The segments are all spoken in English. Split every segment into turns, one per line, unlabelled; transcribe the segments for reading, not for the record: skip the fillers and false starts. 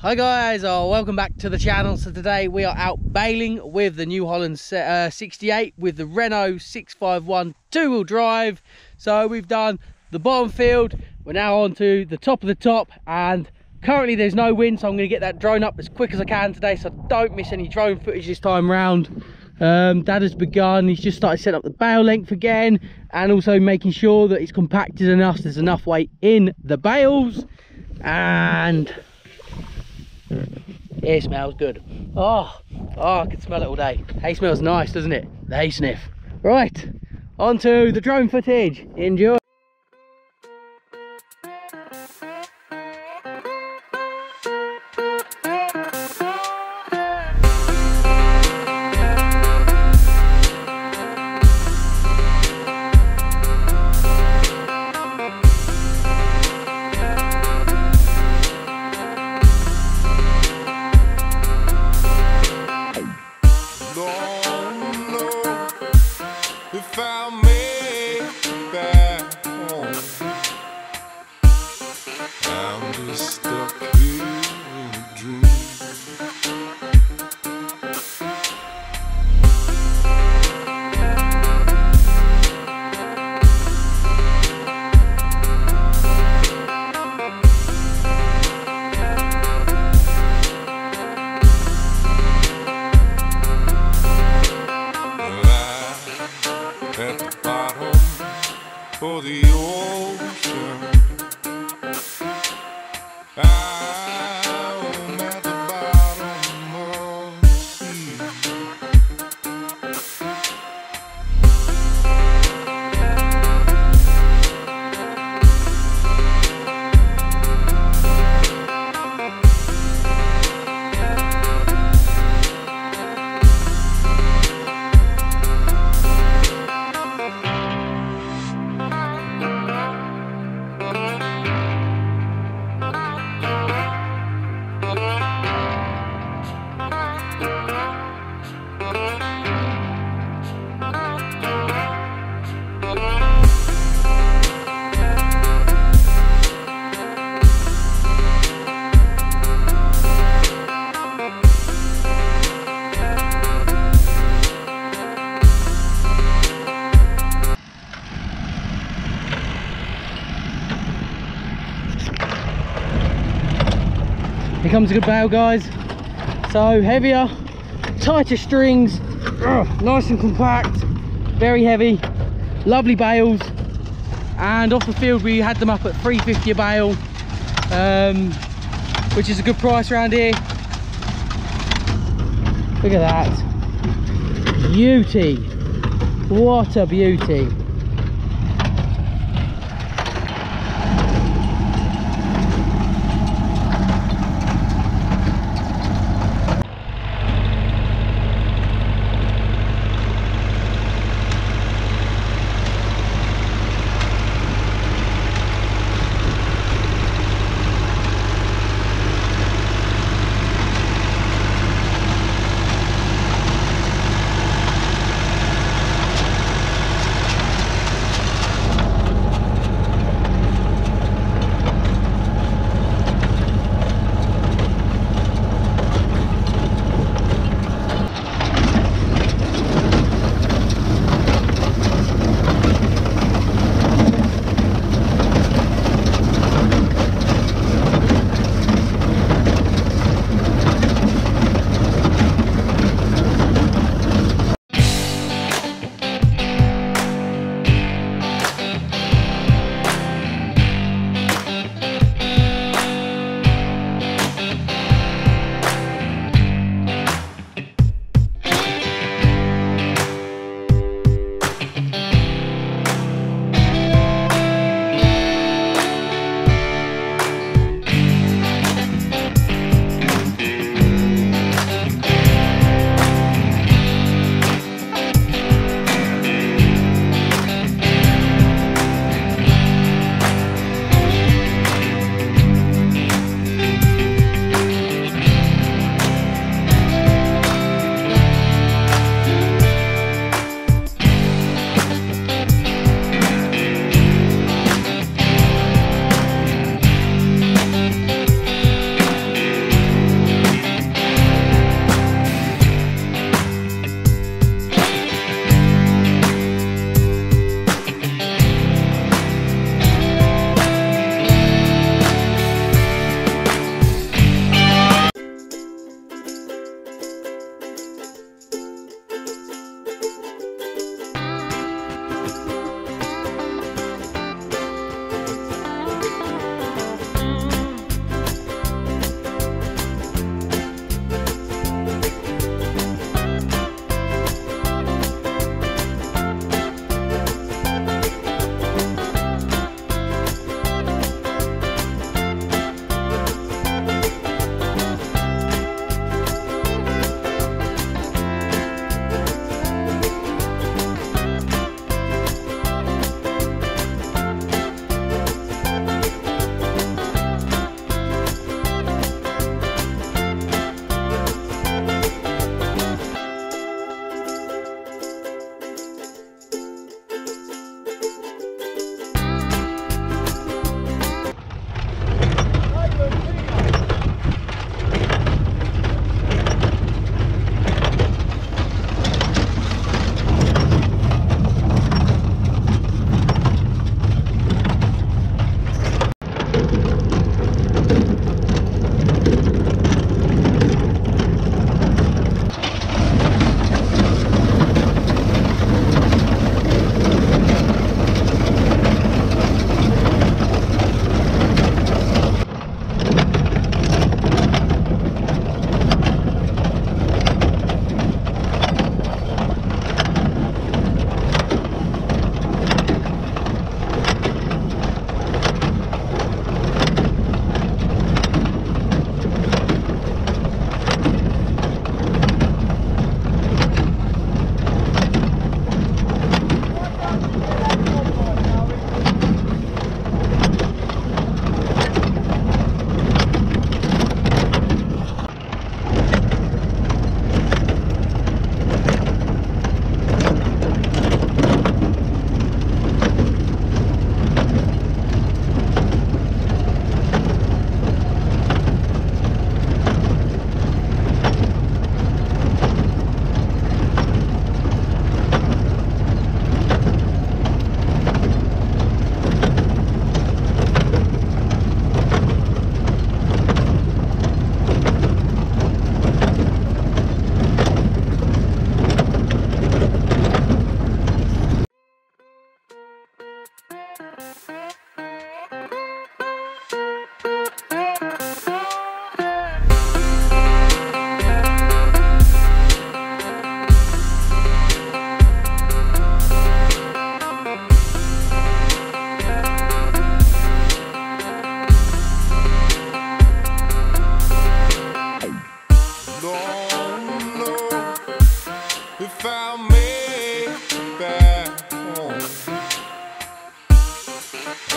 Hi guys, welcome back to the channel. So today we are out baling with the New Holland 68 with the Renault 651 two-wheel drive. So we've done the bottom field, we're now on to the top of the top, and currently there's no wind, so I'm going to get that drone up as quick as I can today so I don't miss any drone footage this time round. Dad has begun, he's just started setting up the bale length again, and also making sure that it's compacted enough, there's enough weight in the bales, and it smells good. Oh, I can smell it all day. Hay smells nice, doesn't it? The hay sniff. Right, on to the drone footage. Enjoy.
For the ocean, I'm at the bottom of the sea.
Here comes a good bale, guys. So heavier, tighter strings, nice and compact, very heavy, lovely bales. And off the field we had them up at $3.50 a bale, which is a good price around here. Look at that, beauty, what a beauty.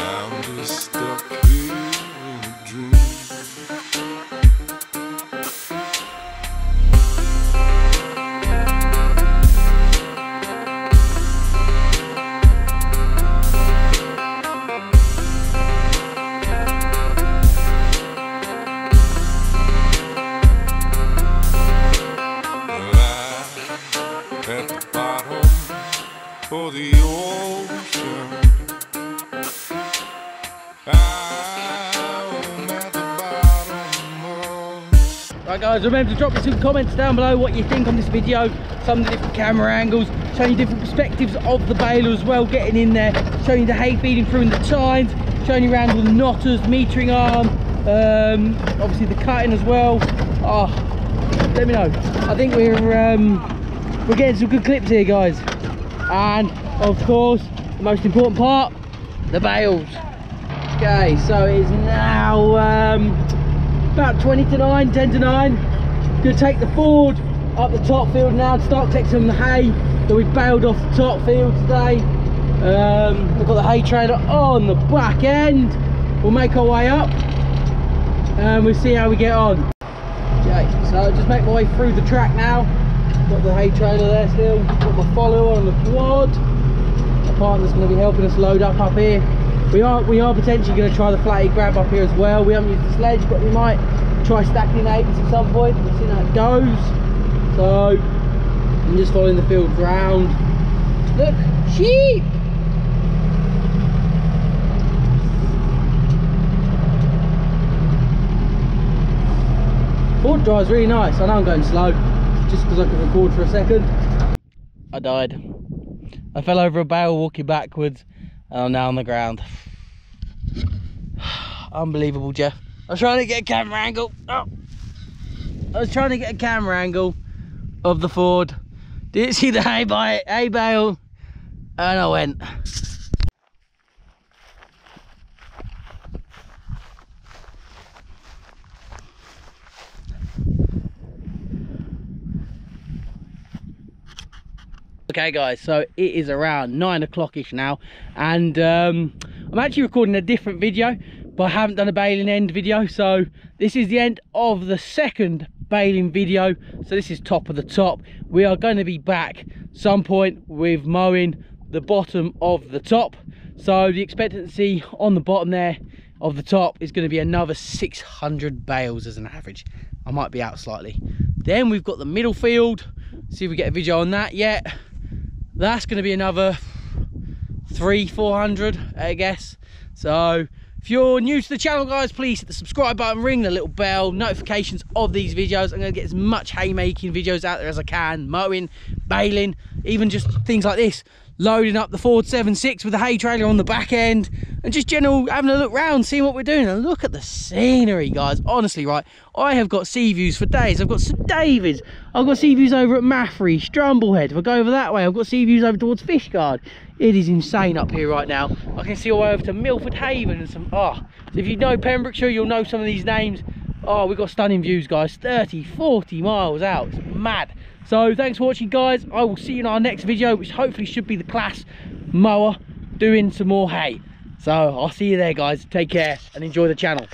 I'm just stuck here in a dream. At the bottom of the ocean, I'm at the bottom of...
Right guys, remember to drop me some comments down below what you think on this video, some of the different camera angles, showing you different perspectives of the baler as well, getting in there, showing you the hay feeding through in the tines, showing you around all the knotters, metering arm, obviously the cutting as well. Oh, let me know. I think we're getting some good clips here guys, and of course the most important part, the bales. Okay, so it's now about 20 to 9, 10 to 9. Gonna take the Ford up the top field now to start taking some of the hay that we baled off the top field today. We've got the hay trailer on the back end. We'll make our way up and we'll see how we get on. Okay, so I'll just make my way through the track now. Got the hay trailer there still, got my follower on the quad. My partner's going to be helping us load up here. We are potentially going to try the flatty grab up here as well. We haven't used the sledge, but we might try stacking eights at some point. We'll see how it goes. So I'm just following the field round. Look, sheep! Ford drive's really nice. I know I'm going slow, just because I can record for a second. I died. I fell over a bale walking backwards, and I'm now on the ground. Unbelievable, Jeff. I was trying to get a camera angle. Oh. I was trying to get a camera angle of the Ford. Didn't see the hay bale, and I went. Okay guys, so it is around 9 o'clock-ish now, and I'm actually recording a different video, but I haven't done a baling end video, so this is the end of the second baling video. So this is top of the top. We are going to be back some point with mowing the bottom of the top, so the expectancy on the bottom there of the top is going to be another 600 bales as an average. I might be out slightly. Then we've got the middle field, see if we get a video on that yet. That's going to be another 300-400 I guess. So if you're new to the channel guys, please hit the subscribe button, ring the little bell, notifications of these videos. I'm going to get as much haymaking videos out there as I can, mowing, baling, even just things like this, loading up the Ford 7.6 with the hay trailer on the back end, and just general having a look round, seeing what we're doing. And look at the scenery guys, honestly, right, I have got sea views for days. I've got St David's, I've got sea views over at Maffrey, Strumblehead. If I go over that way, I've got sea views over towards Fishguard. It is insane up here right now. I can see all the way over to Milford Haven and some, so if you know Pembrokeshire, you'll know some of these names. Oh, we've got stunning views guys, 30-40 miles out, it's mad. So thanks for watching guys, I will see you in our next video, which hopefully should be the class mower doing some more hay. So I'll see you there guys, take care and enjoy the channel.